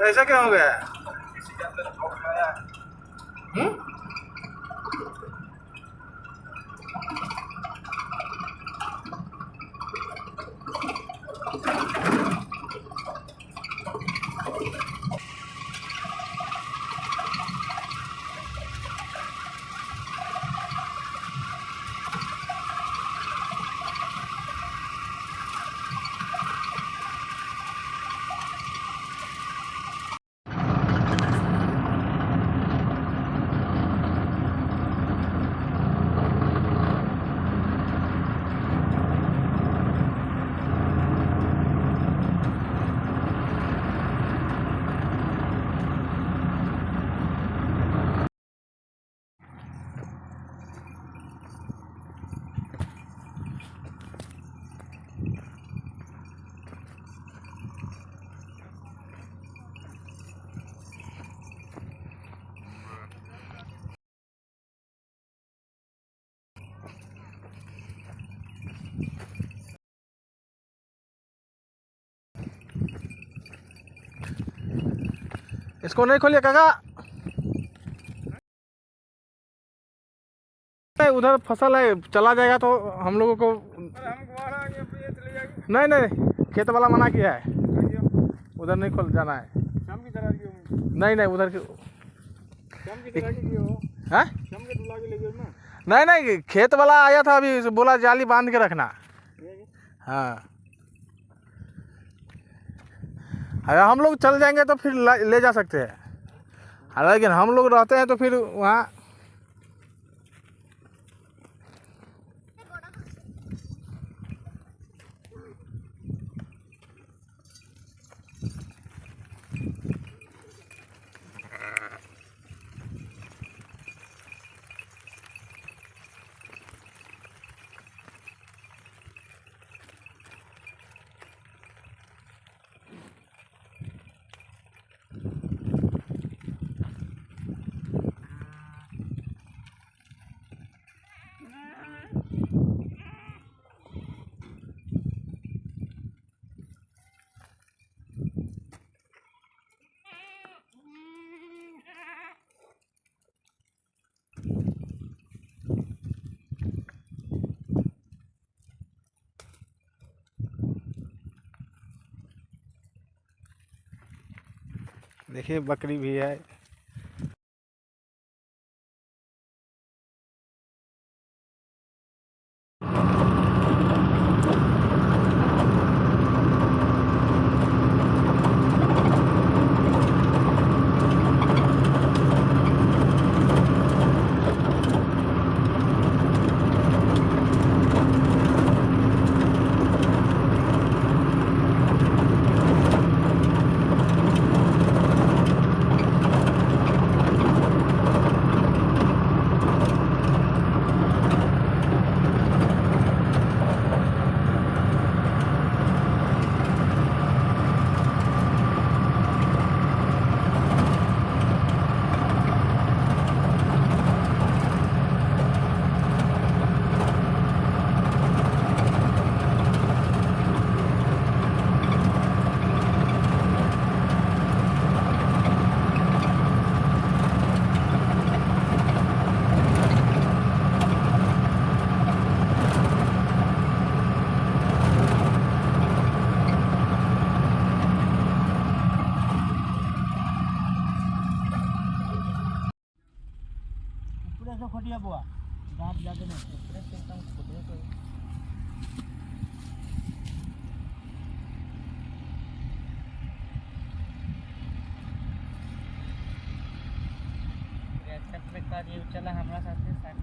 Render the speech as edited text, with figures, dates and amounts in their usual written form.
ऐसा क्या हो गया? किसी के अंदर शॉक आया है। इसको नहीं खोलिए काका, उधर फसल है, चला जाएगा तो हम लोगों को। नहीं नहीं, खेत वाला मना किया है, उधर नहीं खोल जाना है। शाम की तरह की नहीं नहीं, उधर शाम की तरह की हो। हाँ शाम के दुला के ले गए ना। नहीं नहीं, खेत वाला आया था अभी, बोला जाली बांध के रखना। हाँ, अगर हम लोग चल जाएंगे तो फिर ले जा सकते हैं, लेकिन हम लोग रहते हैं तो फिर वहाँ। देखिए बकरी भी है। खटिया बुआ दांत जाके नहीं एकदम खुदरे तो अच्छा पे का ये चला हमरा साथे साथ